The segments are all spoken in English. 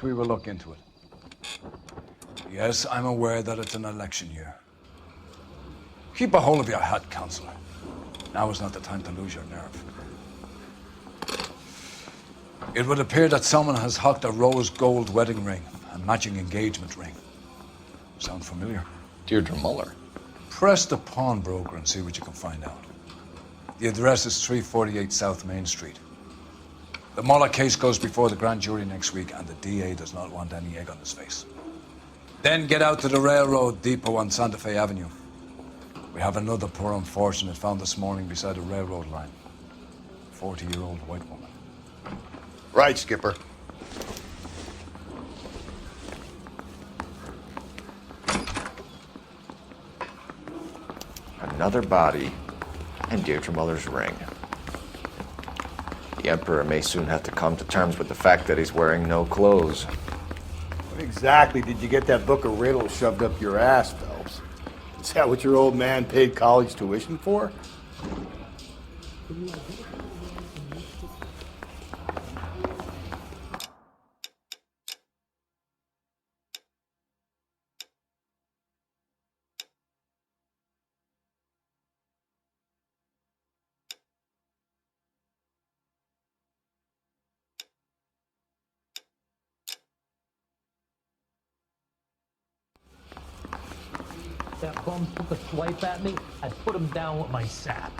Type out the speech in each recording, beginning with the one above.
We will look into it. Yes, I'm aware that it's an election year. Keep a hold of your hat, Counselor. Now is not the time to lose your nerve. It would appear that someone has hocked a rose gold wedding ring and matching engagement ring. Sound familiar? Deirdre Muller. Press the pawnbroker and see what you can find out. The address is 348 South Main Street. The Muller case goes before the grand jury next week, and the DA does not want any egg on his face. Then get out to the railroad depot on Santa Fe Avenue. We have another poor unfortunate found this morning beside a railroad line. 40-year-old white woman. Right, Skipper. Another body and Deirdre Muller's ring. The Emperor may soon have to come to terms with the fact that he's wearing no clothes. What exactly did you get that book of riddles shoved up your ass, Phelps? Is that what your old man paid college tuition for? That bum took a swipe at me, I put him down with my sap.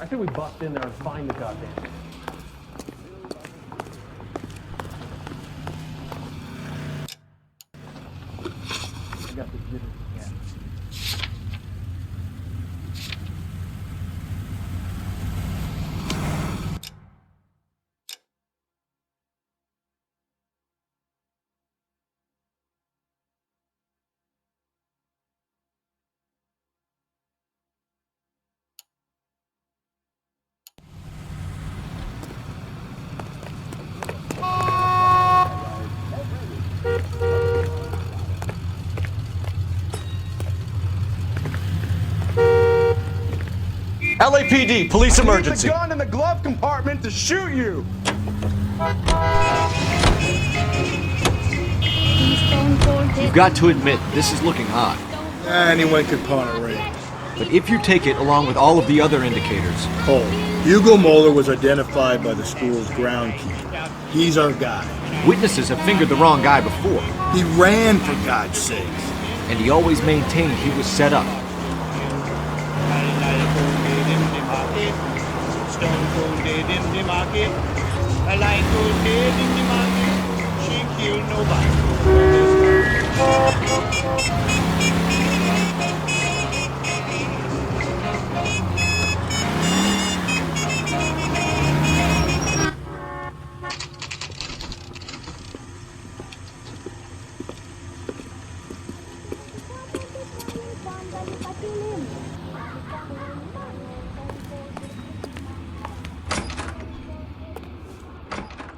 I think we bust in there and find the goddamn thing. I got this jitters again. LAPD, police emergency. I need the gun in the glove compartment to shoot you. You've got to admit, this is looking hot. Anyone could pawn a ring. But if you take it along with all of the other indicators... Oh, Hugo Moeller was identified by the school's groundkeeper. He's our guy. Witnesses have fingered the wrong guy before. He ran, for God's sakes. And he always maintained he was set up. Stone Cold dead in the market. A light cold dead in the market. She killed nobody.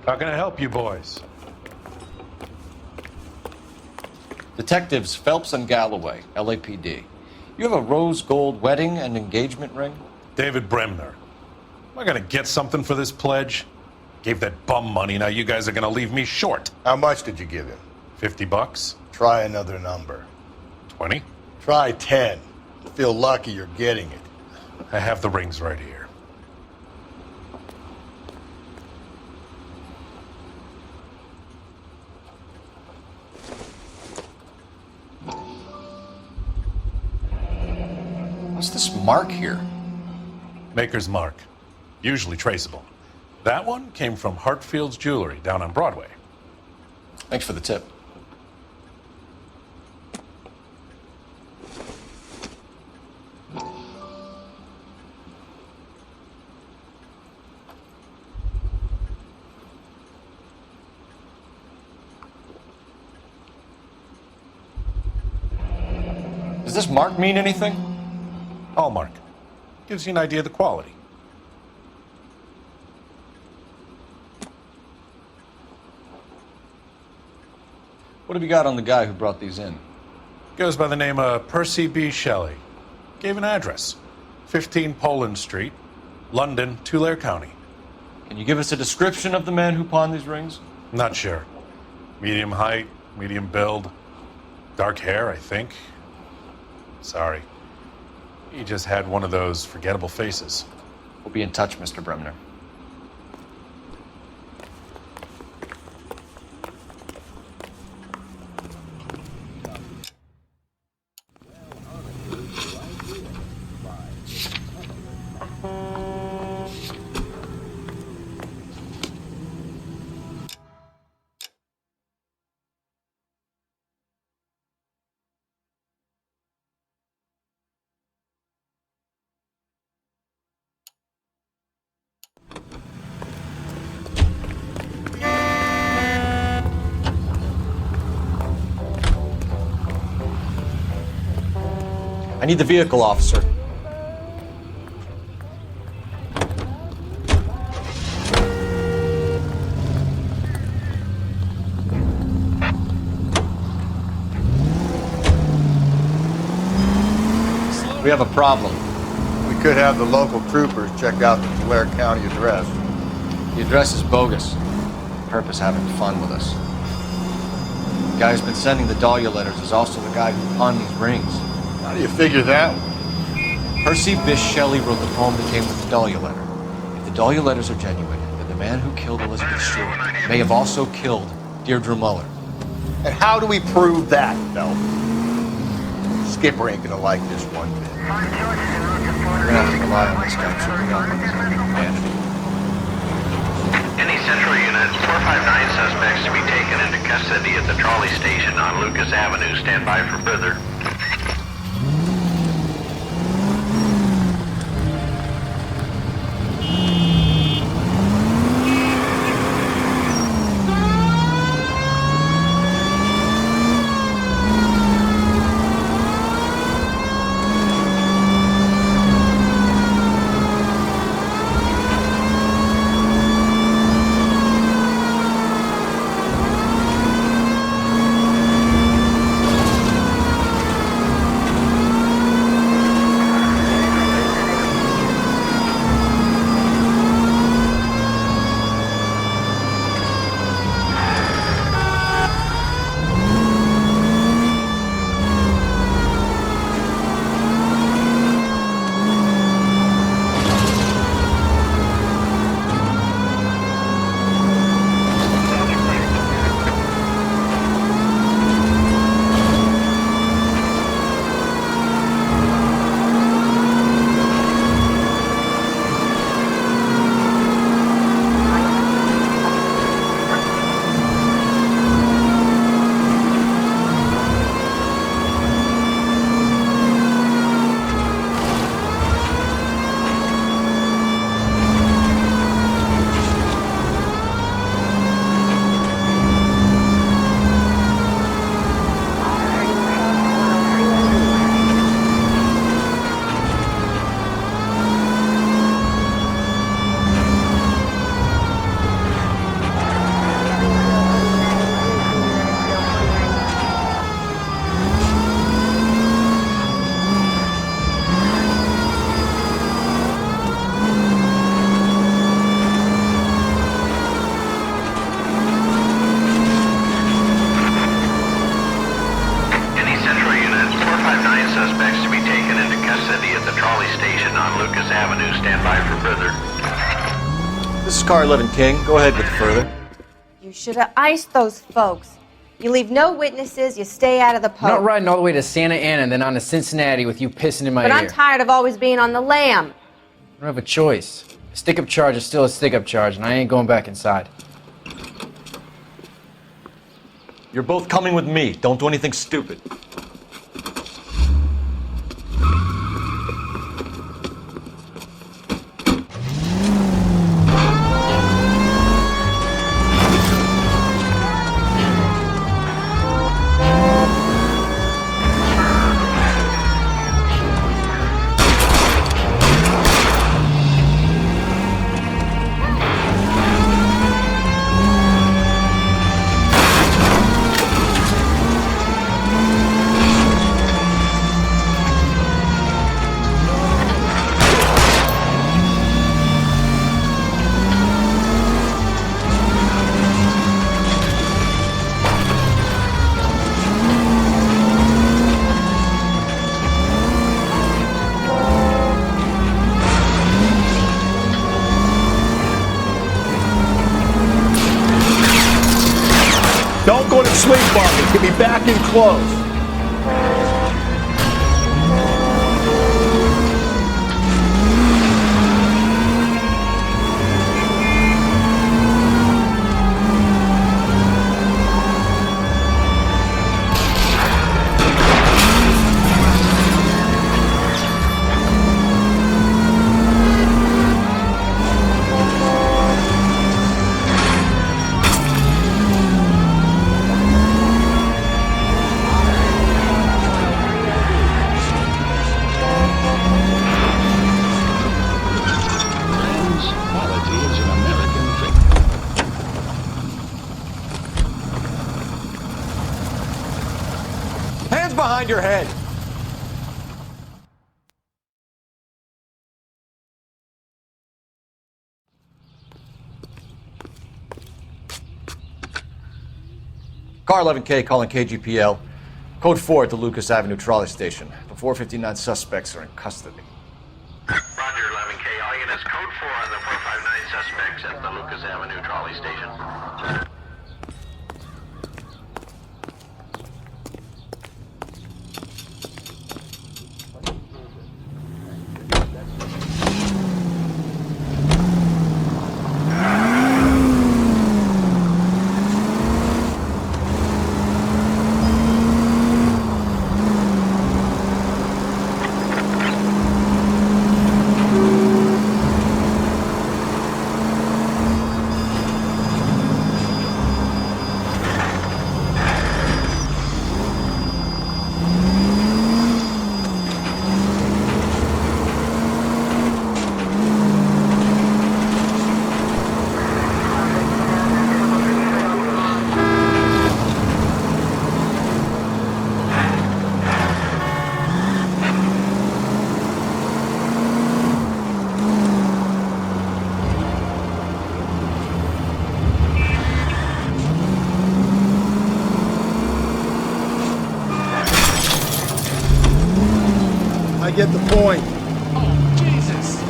How can I help you boys? Detectives Phelps and Galloway, LAPD. You have a rose gold wedding and engagement ring? David Bremner. Am I gonna get something for this pledge? Gave that bum money, now you guys are gonna leave me short. How much did you give him? $50? Try another number. 20? Try 10. Feel lucky you're getting it. I have the rings right here. What's this mark here? Maker's mark. Usually traceable. That one came from Hartfield's Jewelry down on Broadway. Thanks for the tip. Does this mark mean anything? Hallmark. Gives you an idea of the quality. What have you got on the guy who brought these in? Goes by the name of Percy B. Shelley. Gave an address. 15 Poland Street, London, Tulare County. Can you give us a description of the man who pawned these rings? Not sure. Medium height, medium build. Dark hair, I think. Sorry. He just had one of those forgettable faces. We'll be in touch, Mr. Bremner. I need the vehicle, officer. We have a problem. We could have the local troopers check out the Tulare County address. The address is bogus. Purpose having fun with us. The guy who's been sending the Dahlia letters is also the guy who pawned these rings. How do you figure that? Percy Bysshe Shelley wrote the poem that came with the Dahlia letter. If the Dahlia letters are genuine, then the man who killed Elizabeth Stewart may have also killed Deirdre Muller. And how do we prove that, Phelps? Skipper ain't gonna like this one bit. We're gonna have to rely on this guy tripping up on his own humanity. Any Central Unit, 459 suspects to be taken into custody at the trolley station on Lucas Avenue. Stand by for further. This is Car 11 King. Go ahead with the further. You should have iced those folks. You leave no witnesses, you stay out of the I'm poke. not riding all the way to Santa Ana and then on to Cincinnati with you pissing in my But ear. I'm tired of always being on the lam. I don't have a choice. A stick-up charge is still a stick-up charge, and I ain't going back inside. You're both coming with me. Don't do anything stupid. sleepwalking. Get me back in close. Hands behind your head! Car 11K calling KGPL. Code 4 at the Lucas Avenue trolley station. The 459 suspects are in custody. Roger, 11K. All units, code 4 on the 459 suspects at the Lucas Avenue trolley station. I get the point. Oh, Jesus!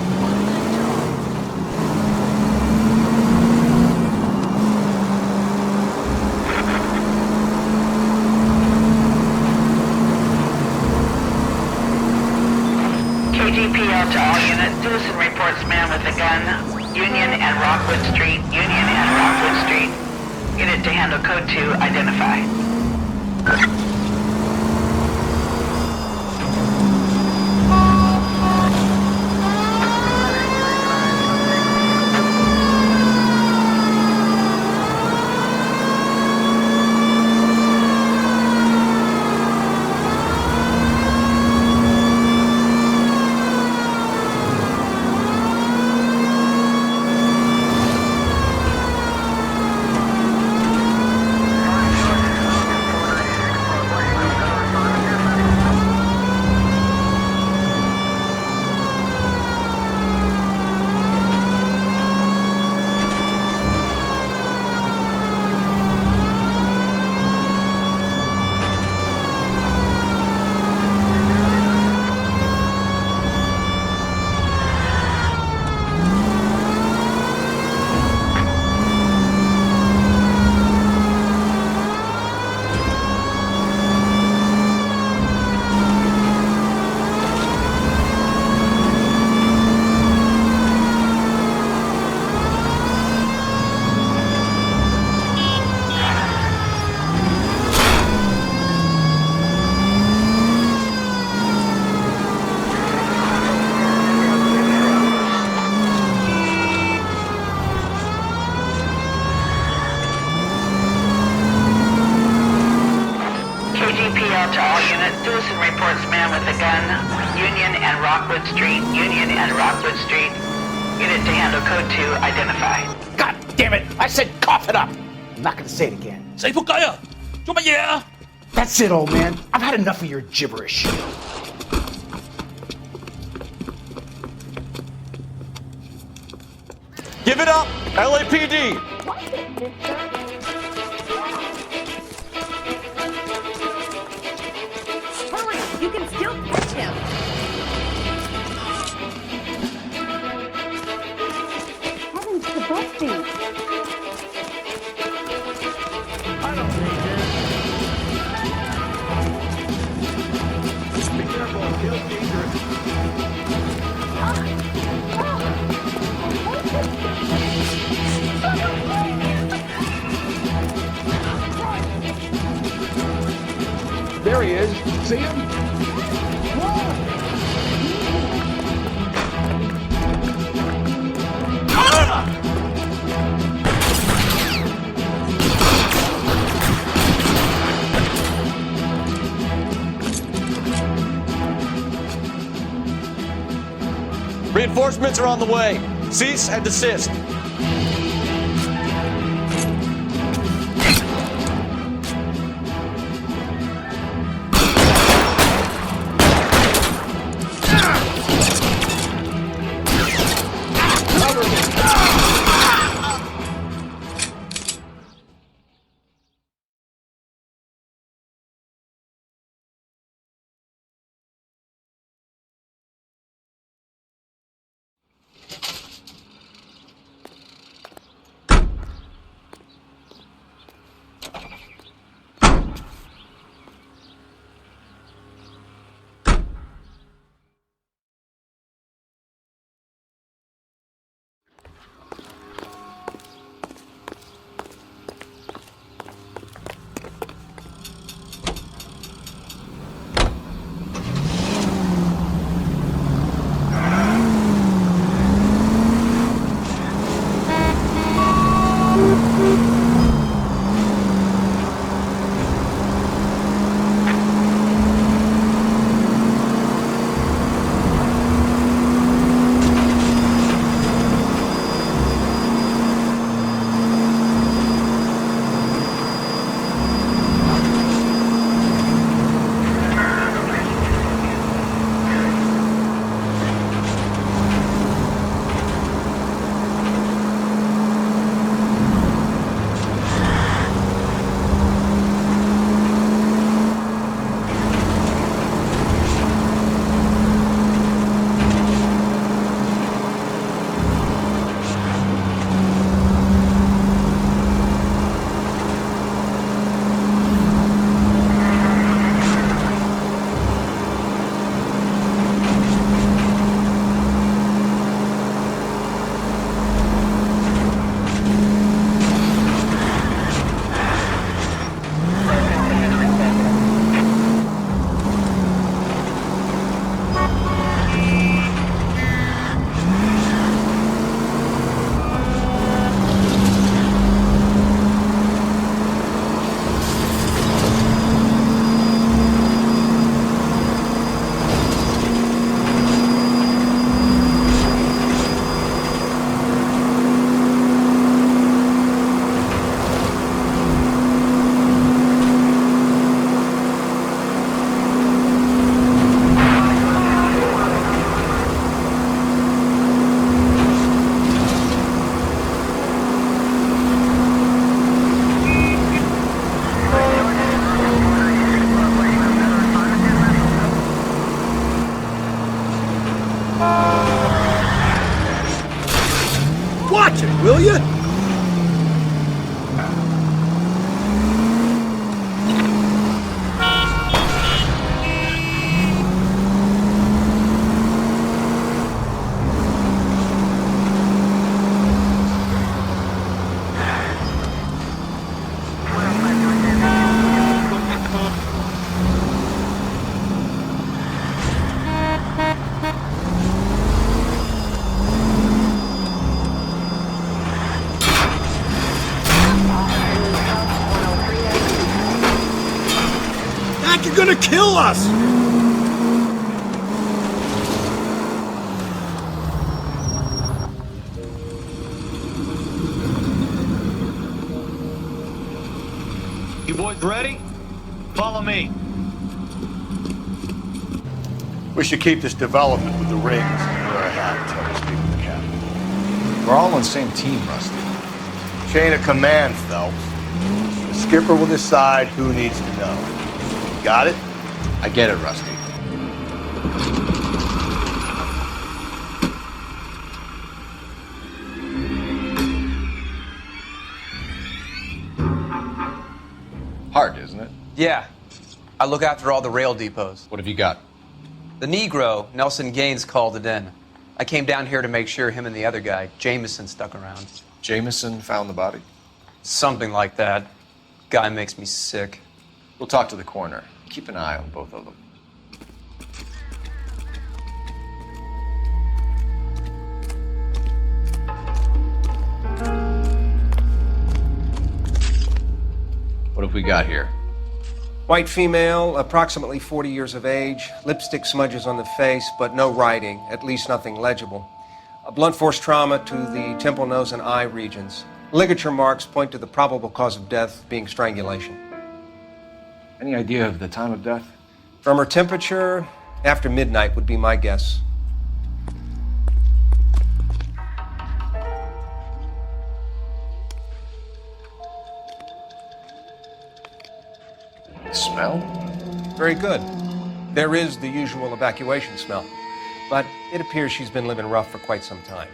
KGPL to all units. Citizen reports man with a gun. Union and Rockwood Street. Union and Rockwood Street. Unit to handle code 2. Identify. KGPL to all units. Citizen reports man with a gun. Union and Rockwood Street. Union and Rockwood Street. Unit to handle code 2. Identify. God damn it! I said cough it up! I'm not gonna say it again. 死仆街啊！做乜嘢啊？ That's it, old man. I've had enough of your gibberish. Give it up! LAPD! Hurry! You can still catch him! Heavens, the bus seat! I don't need this. see him? Reinforcements are on the way. Cease and desist. Watch it, will you? You're gonna kill us! You boys ready? Follow me. We should keep this development with the rings under our hat until we speak with the captain. We're all on the same team, Rusty. Chain of command, Phelps. The skipper will decide who needs to know. Got it? I get it, Rusty. Hard, isn't it? Yeah. I look after all the rail depots. What have you got? The Negro, Nelson Gaines, called it in. I came down here to make sure him and the other guy, Jameson, stuck around. Jameson found the body? Something like that. Guy makes me sick. We'll talk to the coroner. Keep an eye on both of them. What we got here? White female, approximately 40 years of age, lipstick smudges on the face, but no writing, at least nothing legible. A blunt force trauma to the temple, nose, and eye regions. Ligature marks point to the probable cause of death being strangulation. Any idea of the time of death? From her temperature, after midnight would be my guess. The smell? Very good. There is the usual evacuation smell, but it appears she's been living rough for quite some time.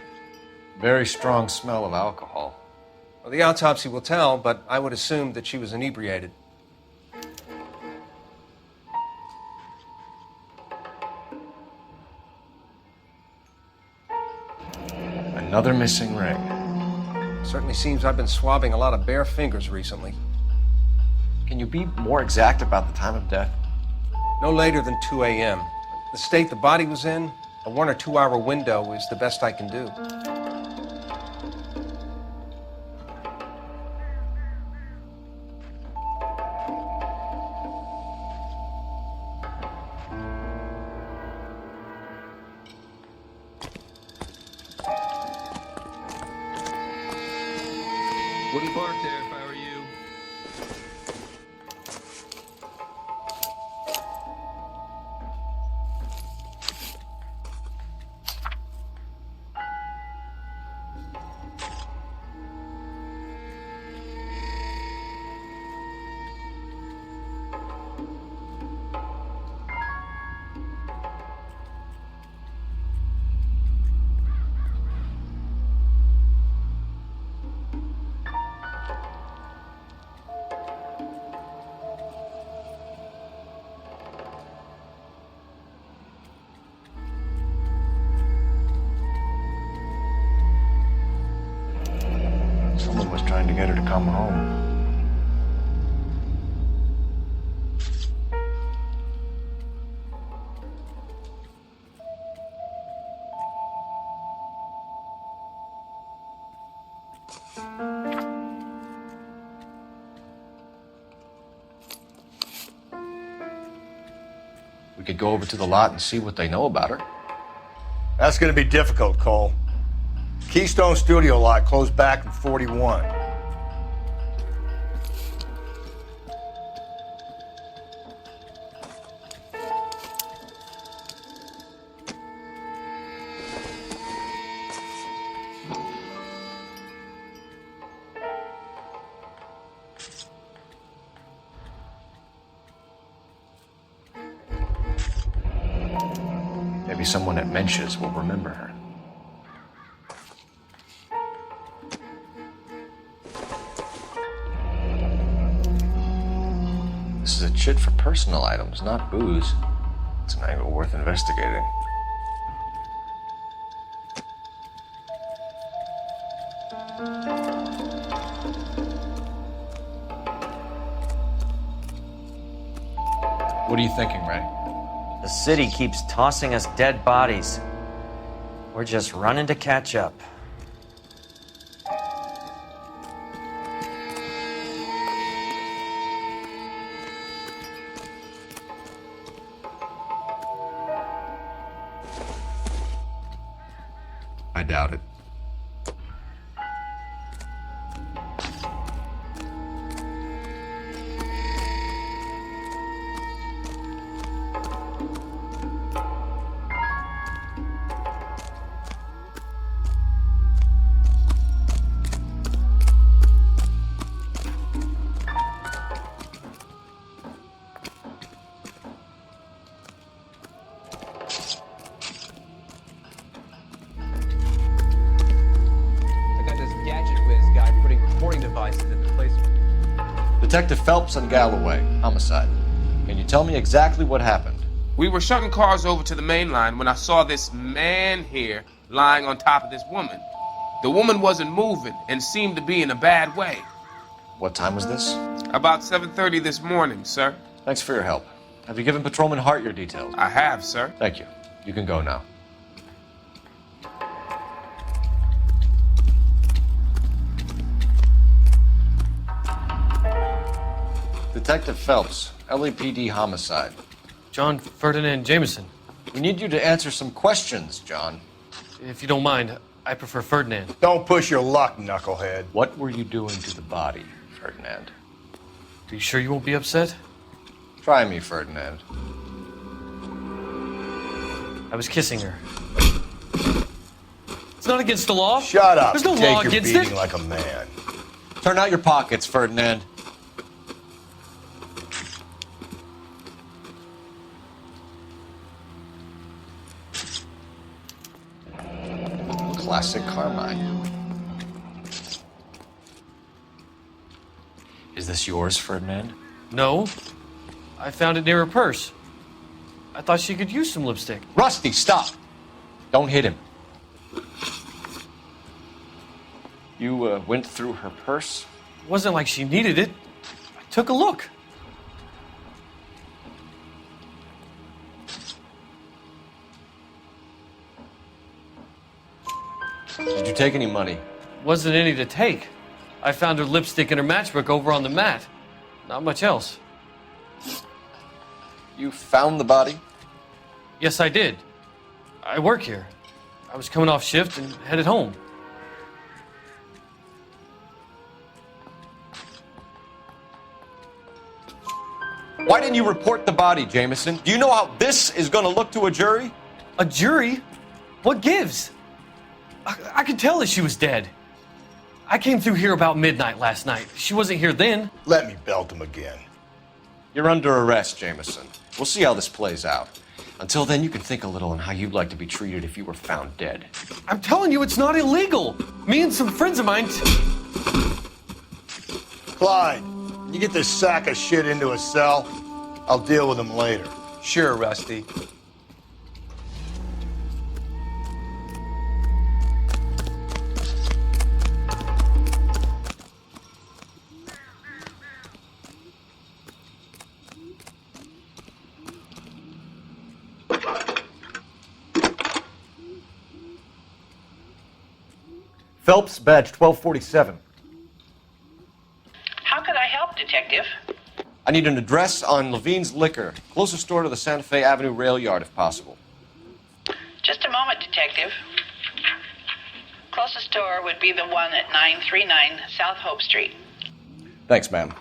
Very strong smell of alcohol. Well, the autopsy will tell, but I would assume that she was inebriated. Another missing ring. Certainly seems I've been swabbing a lot of bare fingers recently. Can you be more exact about the time of death? No later than 2 a.m. The state the body was in, a 1 or 2 hour window is the best I can do. Wouldn't park there if I were you. Someone was trying to get her to come home. We could go over to the lot and see what they know about her. That's gonna be difficult, Cole. Keystone Studio lot closed back in 41. Maybe someone at Mensch's will remember her. This is a chit for personal items, not booze. It's an angle worth investigating. What are you thinking, Ray? The city keeps tossing us dead bodies. We're just running to catch up. I doubt it. Detective Phelps and Galloway, homicide. Can you tell me exactly what happened? We were shutting cars over to the main line when I saw this man here lying on top of this woman. The woman wasn't moving and seemed to be in a bad way. What time was this? About 7:30 this morning, sir. Thanks for your help. Have you given Patrolman Hart your details? I have, sir. Thank you. You can go now. Detective Phelps, LAPD homicide. John Ferdinand Jameson. We need you to answer some questions, John. If you don't mind, I prefer Ferdinand. Don't push your luck, knucklehead. What were you doing to the body, Ferdinand? Are you sure you won't be upset? Try me, Ferdinand. I was kissing her. It's not against the law. Shut up. There's no Take law your against beating it. like a man. Turn out your pockets, Ferdinand. Classic Carmine. Is this yours, Ferdinand? No. I found it near her purse. I thought she could use some lipstick. Rusty, stop! Don't hit him. You went through her purse? It wasn't like she needed it. I took a look. Did you take any money? Wasn't any to take. I found her lipstick in her matchbook over on the mat. Not much else. You found the body? Yes, I did. I work here. I was coming off shift and headed home. Why didn't you report the body, Jameson? Do you know how this is going to look to a jury? A jury? What gives? I could tell that she was dead. I came through here about midnight last night. She wasn't here then. Let me belt him again. You're under arrest, Jameson. We'll see how this plays out. Until then, you can think a little on how you'd like to be treated if you were found dead. I'm telling you, it's not illegal. Me and some friends of mine... Clyde, you get this sack of shit into a cell. I'll deal with him later. Sure, Rusty. Phelps, badge 1247. How could I help, Detective? I need an address on Levine's Liquor, closest store to the Santa Fe Avenue rail yard, if possible. Just a moment, Detective. Closest store would be the one at 939 South Hope Street. Thanks, ma'am.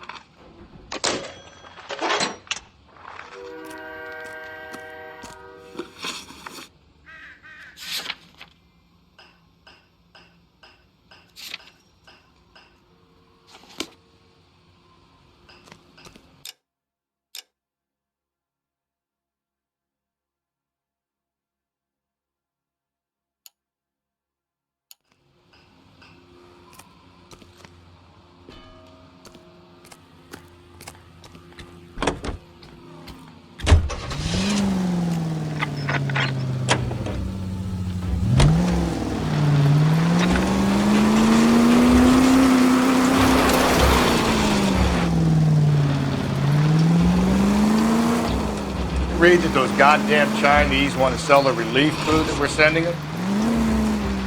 Read that those goddamn Chinese want to sell the relief food that we're sending them?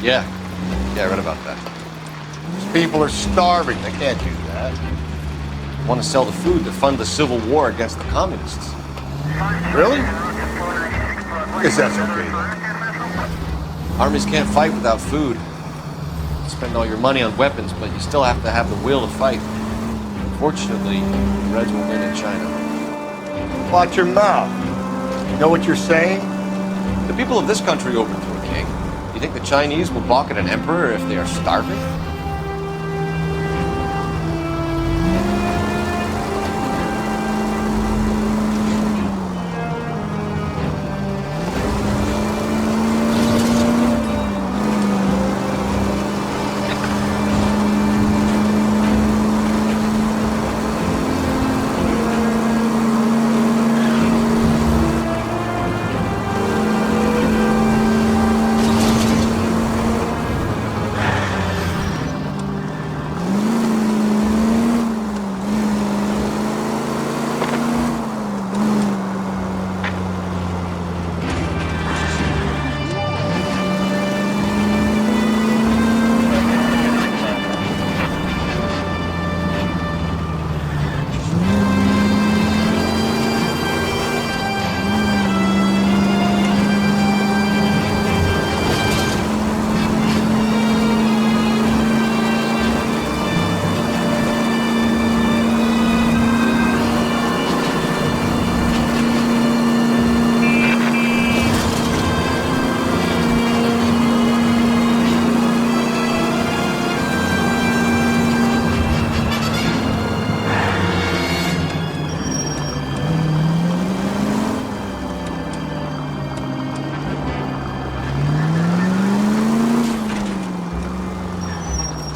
Yeah, I read about that. These people are starving. They can't do that. They want to sell the food to fund the civil war against the communists. Really? Guess that's okay. Armies can't fight without food. You spend all your money on weapons, but you still have to have the will to fight. Unfortunately, the Reds will win in China. Watch your mouth. You know what you're saying? The people of this country overthrew a king. You think the Chinese will balk at an emperor if they are starving?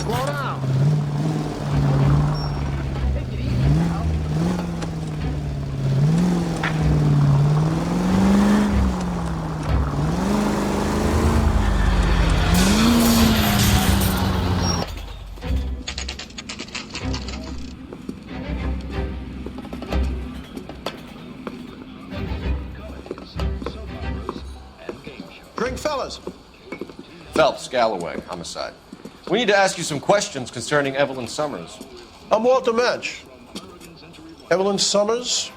Slow down. Take it easy, pal. Drink, fellas. Phelps, Galloway, homicide. We need to ask you some questions concerning Evelyn Summers. I'm Walter Mensch. Evelyn Summers?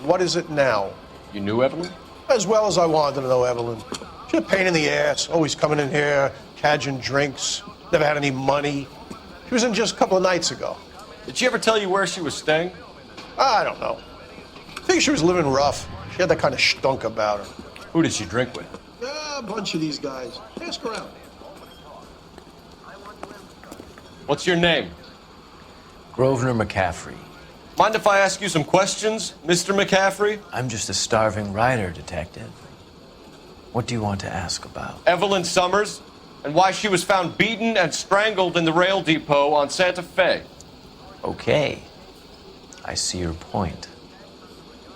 What is it now? You knew Evelyn? As well as I wanted to know Evelyn. She's a pain in the ass, always coming in here, cadging drinks, never had any money. She was in just a couple of nights ago. Did she ever tell you where she was staying? I don't know. I think she was living rough. She had that kind of stunk about her. Who did she drink with? A bunch of these guys. Ask around. What's your name? Grosvenor McCaffrey. Mind if I ask you some questions, Mr. McCaffrey? I'm just a starving writer, Detective. What do you want to ask about? Evelyn Summers, and why she was found beaten and strangled in the rail depot on Santa Fe. Okay. I see your point.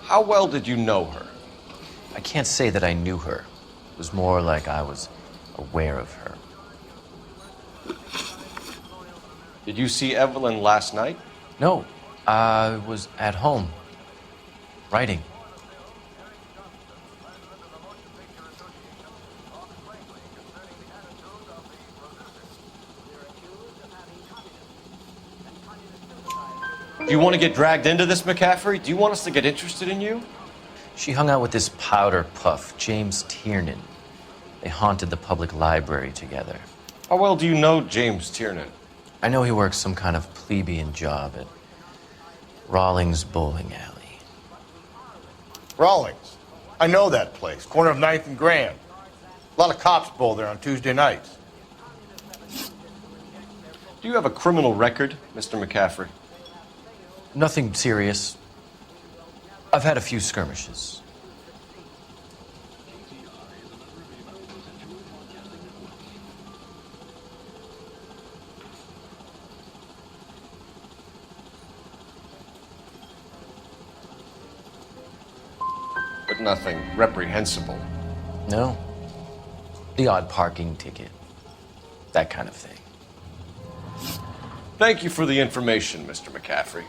How well did you know her? I can't say that I knew her. It was more like I was aware of her. Did you see Evelyn last night? No, I was at home, writing. Do you want to get dragged into this, McCaffrey? Do you want us to get interested in you? She hung out with this powder puff, James Tiernan. They haunted the public library together. How well do you know James Tiernan? I know he works some kind of plebeian job at Rawlings Bowling Alley. Rawlings. I know that place. Corner of 9th and Grand. A lot of cops bowl there on Tuesday nights. Do you have a criminal record, Mr. McCaffrey? Nothing serious. I've had a few skirmishes. But nothing reprehensible. No. The odd parking ticket. That kind of thing. Thank you for the information, Mr. McCaffrey.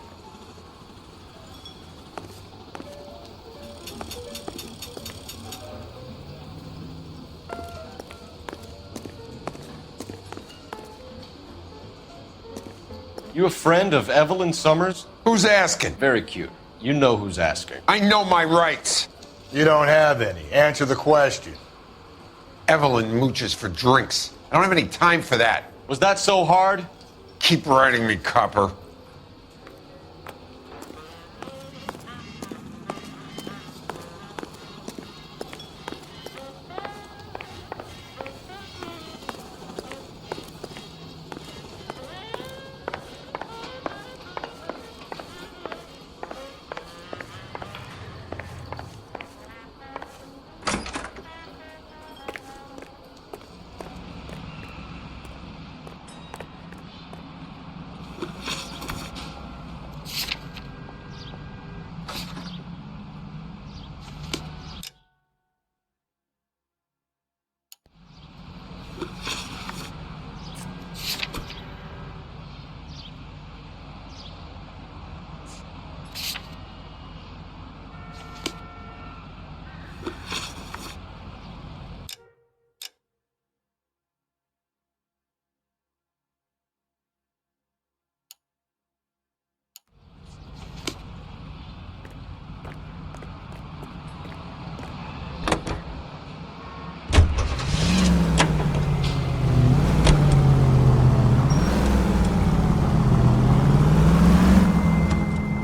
You a friend of Evelyn Summers? Who's asking? Very cute. You know who's asking. I know my rights. You don't have any. Answer the question. Evelyn mooches for drinks. I don't have any time for that. Was that so hard? Keep writing me, copper.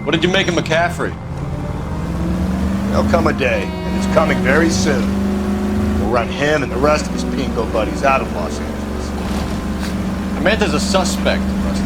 What did you make of McCaffrey? There'll come a day, and it's coming very soon. We'll run him and the rest of his pinko buddies out of Los Angeles. Amanda's a suspect, Rusty.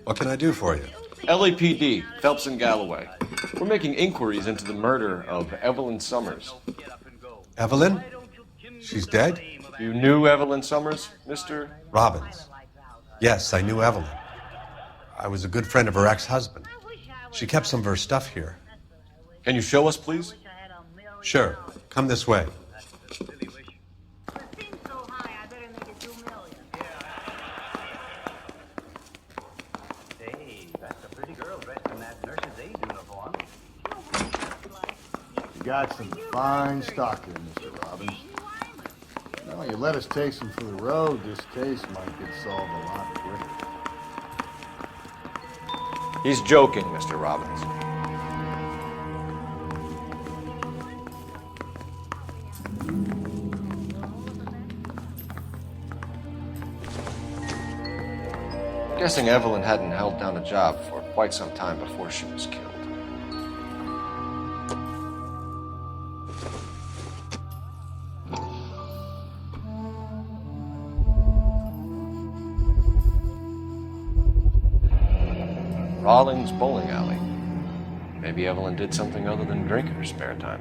What can I do for you? LAPD, Phelps and Galloway. We're making inquiries into the murder of Evelyn Summers. Evelyn? She's dead? You knew Evelyn Summers, Mr. Robbins. Yes, I knew Evelyn. I was a good friend of her ex-husband. She kept some of her stuff here. Can you show us, please? Sure. Come this way. You got some fine stock here, Mr. Robbins. Well, you let us take some for the road, this case might get solved a lot quicker. He's joking, Mr. Robbins. I'm guessing Evelyn hadn't held down a job for quite some time before she was killed. Rawlings Bowling Alley. Maybe Evelyn did something other than drink in her spare time.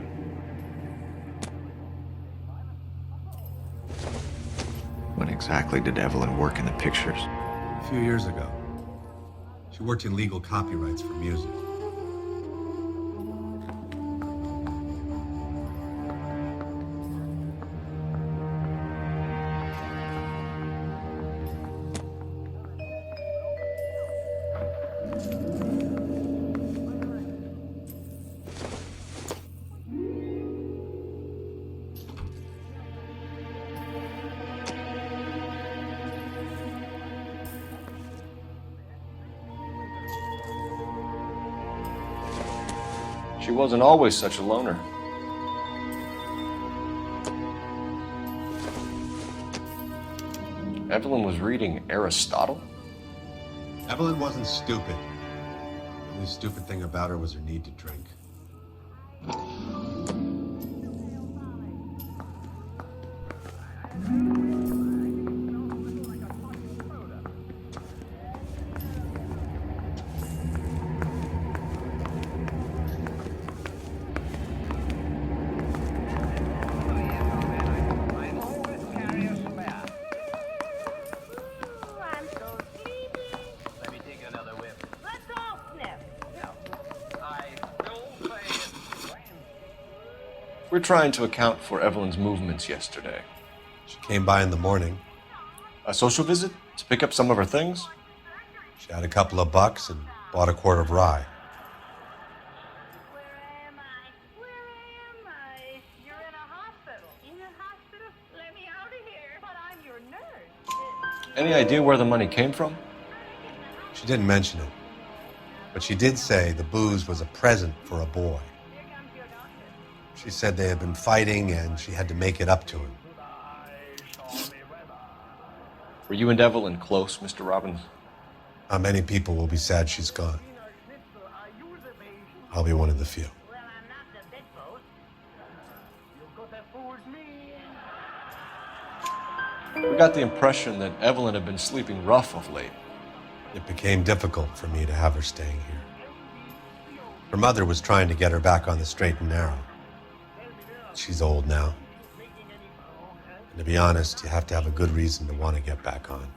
When exactly did Evelyn work in the pictures? A few years ago. She worked in legal copyrights for music. She wasn't always such a loner. Evelyn was reading Aristotle? Evelyn wasn't stupid. The only stupid thing about her was her need to drink. We're trying to account for Evelyn's movements yesterday. She came by in the morning. A social visit? To pick up some of her things? She had a couple of bucks and bought a quart of rye. Any idea where the money came from? She didn't mention it. But she did say the booze was a present for a boy. She said they had been fighting and she had to make it up to him. Were you and Evelyn close, Mr. Robbins? Many people will be sad she's gone. I'll be one of the few. We got the impression that Evelyn had been sleeping rough of late. It became difficult for me to have her staying here. Her mother was trying to get her back on the straight and narrow. She's old now. And to be honest, you have to have a good reason to want to get back on.